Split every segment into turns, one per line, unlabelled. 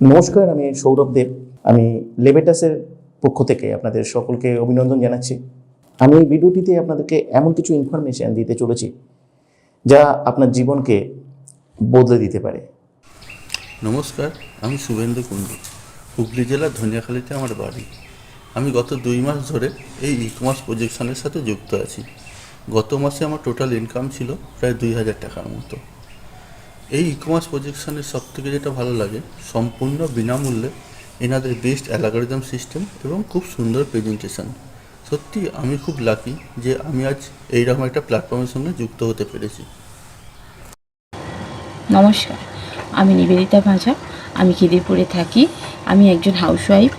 নমস্কার, আমি সৌরভ দেব। আমি লেবেটাসের পক্ষ থেকে আপনাদের সকলকে অভিনন্দন জানাচ্ছি। আমি এই ভিডিওটিতে আপনাদেরকে এমন কিছু ইনফরমেশন দিতে চলেছি যা আপনার জীবনকে বদলে দিতে পারে।
নমস্কার, আমি শুভেন্দু কুণ্ডু। হুগলি জেলার ধনিয়াখালীতে আমার বাড়ি। আমি গত 2 মাস ধরে এই ই-কমার্স প্রজেকশনের সাথে যুক্ত আছি। গত মাসে আমার টোটাল ইনকাম ছিল প্রায় 2000 টাকার মতো। এই ই-কমার্স প্রজেকশনের সবথেকে যেটা ভালো লাগে, সম্পূর্ণ বিনামূল্যে এনাদের বেস্ট অ্যালগরিদম সিস্টেম এবং খুব সুন্দর প্রেজেন্টেশন। সত্যি আমি খুব লাকি যে আমি আজ এইরকম একটা প্ল্যাটফর্মের সঙ্গে যুক্ত হতে পেরেছি।
নমস্কার, আমি নিবেদিতা ভাঁজা। আমি খিদিরপুরে থাকি। আমি একজন হাউসওয়াইফ।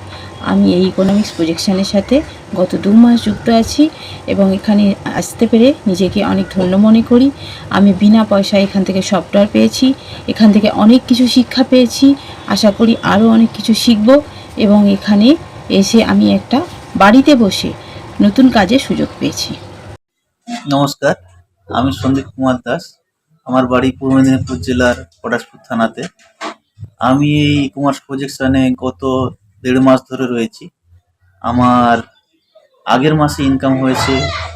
আমি এই ইকোনমিক্স প্রজেকশনের সাথে গত 2 মাস যুক্ত আছি এবং এখানে আসতে পেরে নিজেকে অনেক ধন্য মনে করি। আমি বিনা পয়সায় এখান থেকে সফটওয়্যার পেয়েছি, এখান থেকে অনেক কিছু শিক্ষা পেয়েছি। আশা করি আরও অনেক কিছু শিখব এবং এখানে এসে আমি একটা বাড়িতে বসে নতুন কাজের সুযোগ পেয়েছি।
নমস্কার, আমি সন্দীপ কুমার দাস। আমার বাড়ি পূর্ব মেদিনীপুর জেলার পটাশপুর থানাতে। আমি এই ই কমার্স প্রজেকশনে গত 1.5 মাস ধরে রয়েছি। আমার আগের মাসে ইনকাম হয়েছে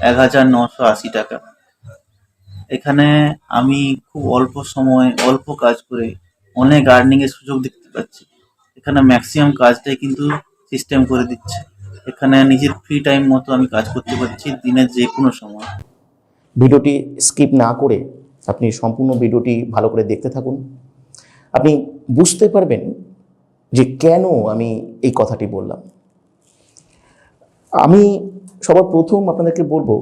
1980 টাকা। এখানে আমি খুব অল্প সময় অল্প কাজ করে অনেক আর্নিংয়ের সুযোগ দেখতে পাচ্ছি। এখানে ম্যাক্সিমাম কাজটাই কিন্তু সিস্টেম করে দিচ্ছে। এখানে নিজের ফ্রি টাইম মতো আমি কাজ করতে পারছি দিনের যে কোনো সময়।
ভিডিওটি স্কিপ না করে আপনি সম্পূর্ণ ভিডিওটি ভালো করে দেখতে থাকুন। আপনি বুঝতে পারবেন যে কেন আমি এই কথাটি বললাম। আমি সবার প্রথম আপনাদেরকে বলবো,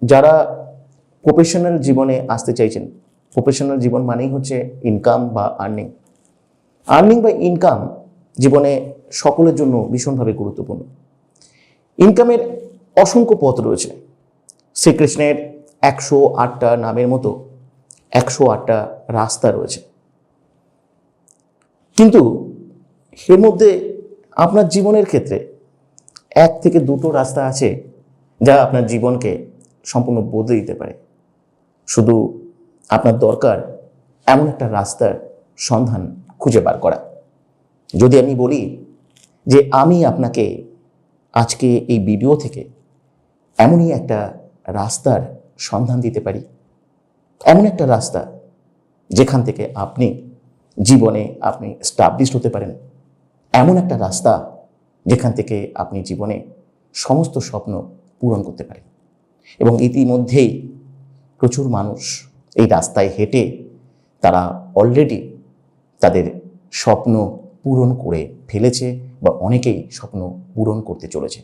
যারা প্রফেশনাল জীবনে আসতে চাইছেন, প্রফেশনাল জীবন মানেই হচ্ছে ইনকাম বা আর্নিং বা ইনকাম জীবনে সকলের জন্য ভীষণভাবে গুরুত্বপূর্ণ। ইনকামের অসংখ্য পথ রয়েছে। শ্রীকৃষ্ণের 108টা নামের মতো 108টা রাস্তা রয়েছে, কিন্তু এর মধ্যে আপনার জীবনের ক্ষেত্রে 1 থেকে 2টো রাস্তা আছে যা আপনার জীবনকে সম্পূর্ণ বদলে দিতে পারে। শুধু আপনার দরকার এমন একটা রাস্তার সন্ধান খুঁজে বার করা। যদি আমি বলি যে আমি আপনাকে আজকে এই ভিডিও থেকে এমনই একটা রাস্তার সন্ধান দিতে পারি, এমন একটা রাস্তা যেখান থেকে আপনি জীবনে স্টাবলিশড হতে পারেন, এমন একটা রাস্তা যেখান থেকে আপনি জীবনে সমস্ত স্বপ্ন পূরণ করতে পারেন। এবং ইতিমধ্যেই প্রচুর মানুষ এই রাস্তায় হেঁটে তারা অলরেডি তাদের স্বপ্ন পূরণ করে ফেলেছে বা অনেকেই স্বপ্ন পূরণ করতে চলেছে।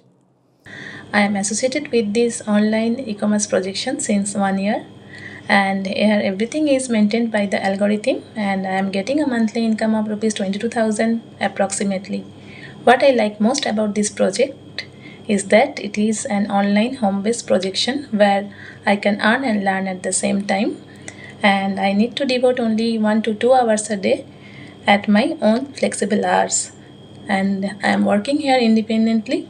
I am associated with this online e-commerce projection since 1 year, and here everything is maintained by the algorithm, and I am getting a monthly income of rupees 22,000 approximately. What I like most about this project is that it is an online home-based projection where I can earn and learn at the same time, and I need to devote only 1 to 2 hours a day at my own flexible hours, and I am working here independently,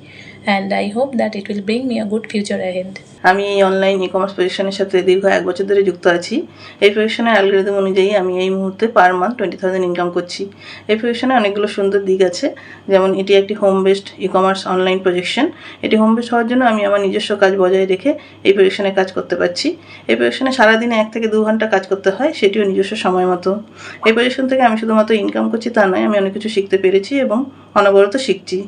and I hope that it will bring me a good future ahead.
আমি এই online e commerce প্রজেকশনের সাথে দীর্ঘ 1 বছর ধরে যুক্ত আছি। এই প্রজেকশনের algorithm অনুযায়ী আমি এই মুহূর্তে পার মান্থ 20,000 ইনকাম করছি। এই প্রজেকশনে অনেকগুলো সুন্দর দিক আছে, যেমন এটি একটি home based e commerce online projection. এটি হোম বেসড হওয়ার জন্য আমি আমার নিজস্ব কাজ বজায় রেখে এই প্রজেকশনে কাজ করতে পারছি। এই প্রজেকশনে সারাদিনে 1 থেকে 2 ঘন্টা কাজ করতে হয়, সেটিও নিজস্ব সময় মতো। এই প্রজেকশন থেকে আমি শুধুমাত্র ইনকাম করছি তা নয়, আমি অনেক কিছু শিখতে পেরেছি এবং অনবরত শিখছি।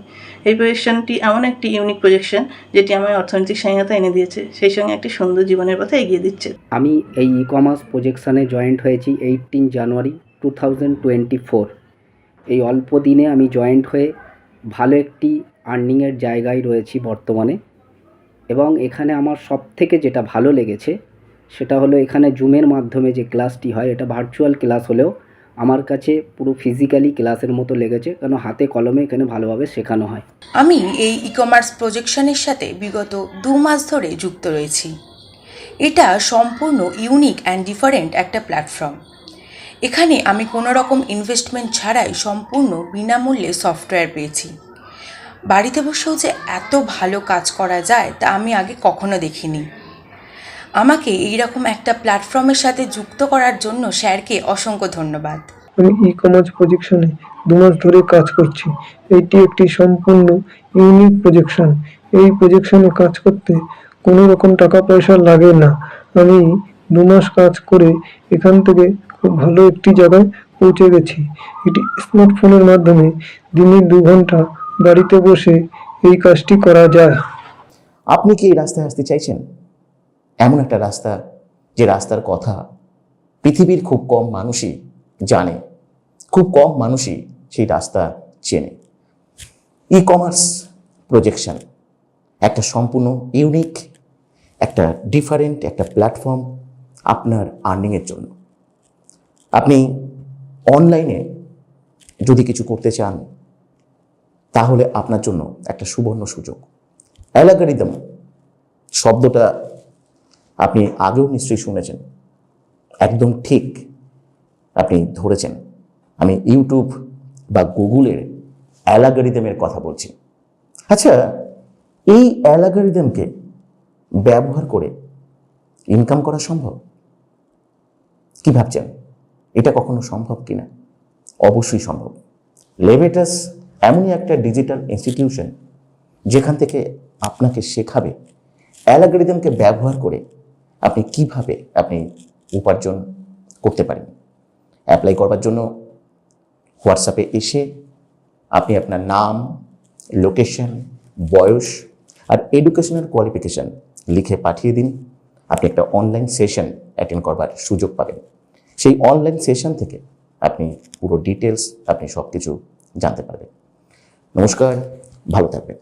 এই প্রজেকশনটি এমন একটি ইউনিক প্রজেকশন যেটি আমার অর্থনৈতিক স্বাধীনতা এনে দিয়েছে, সেই সঙ্গে একটি সুন্দর জীবনের পথে এগিয়ে দিচ্ছে।
আমি এই ই কমার্স প্রজেকশানে জয়েন্ট হয়েছি 18 জানুয়ারি 2024। এই অল্প দিনে আমি জয়েন্ট হয়ে ভালো একটি আর্নিংয়ের জায়গায় রয়েছি বর্তমানে। এবং এখানে আমার সবথেকে যেটা ভালো লেগেছে সেটা হলো এখানে জুমের মাধ্যমে যে ক্লাসটি হয়, এটা ভার্চুয়াল ক্লাস হলেও আমার কাছে পুরো ফিজিক্যালি ক্লাসের মতো লেগেছে, কারণ হাতে কলমে এখানে ভালোভাবে শেখানো হয়।
আমি এই ই কমার্স প্রজেকশনের সাথে বিগত 2 মাস ধরে যুক্ত রয়েছি। এটা সম্পূর্ণ ইউনিক অ্যান্ড ডিফারেন্ট একটা প্ল্যাটফর্ম। এখানে আমি কোনো রকম ইনভেস্টমেন্ট ছাড়াই সম্পূর্ণ বিনামূল্যে সফটওয়্যার পেয়েছি। বাড়িতে বসেও যে এত ভালো কাজ করা যায় তা আমি আগে কখনো দেখিনি। আমাকে এইরকম একটা প্ল্যাটফর্মের সাথে যুক্ত করার জন্য স্যারকে অসংখ্য ধন্যবাদ।
আমি ই কমার্স প্রজেকশনে 2 মাস ধরে কাজ করছি। এইটি একটি সম্পূর্ণ ইউনিক প্রজেকশন। এই প্রজেকশনে কাজ করতে কোনো রকম টাকা পয়সা লাগে না। আমি 2 মাস কাজ করে এখান থেকে খুব ভালো একটি জায়গায় পৌঁছে গেছি। এটি স্মার্টফোনের মাধ্যমে দিনে 2 ঘন্টা বাড়িতে বসে এই কাজটি করা যায়।
আপনি কি এই রাস্তায় আসতে চাইছেন? এমন একটা রাস্তা, যে রাস্তার কথা পৃথিবীর খুব কম মানুষই জানে, খুব কম মানুষই সেই রাস্তা চেনে। ই কমার্স প্রজেকশন একটা সম্পূর্ণ ইউনিক, একটা ডিফারেন্ট একটা প্ল্যাটফর্ম আপনার আর্নিংয়ের জন্য। আপনি অনলাইনে যদি কিছু করতে চান, তাহলে আপনার জন্য একটা সুবর্ণ সুযোগ। অ্যালগরিদম শব্দটা আপনি আগেও নিশ্চয়ই শুনেছেন, একদম ঠিক আপনি ধরেছেন। আমি ইউটিউব বা গুগলের অ্যালগরিদমের কথা বলছি। আচ্ছা, এই অ্যালগরিদমকে ব্যবহার করে ইনকাম করা সম্ভব? কি ভাবছেন, এটা কখনো সম্ভব কিনা? অবশ্যই সম্ভব। লেভেটাস এমনই একটা ডিজিটাল ইনস্টিটিউশন যেখান থেকে আপনাকে শেখাবে অ্যালগরিদমকে ব্যবহার করে আপনি কিভাবে আপনি উপার্জন করতে পারেন। অ্যাপ্লাই করবার জন্য হোয়াটসঅ্যাপে এসে আপনি আপনার নাম, লোকেশন, বয়স আর এডুকেশনাল কোয়ালিফিকেশান লিখে পাঠিয়ে দিন। আপনি একটা অনলাইন সেশন অ্যাটেন্ড করবার সুযোগ পাবেন। সেই অনলাইন সেশন থেকে আপনি পুরো ডিটেলস, আপনি সব কিছু জানতে পারবেন। নমস্কার, ভালো থাকবেন।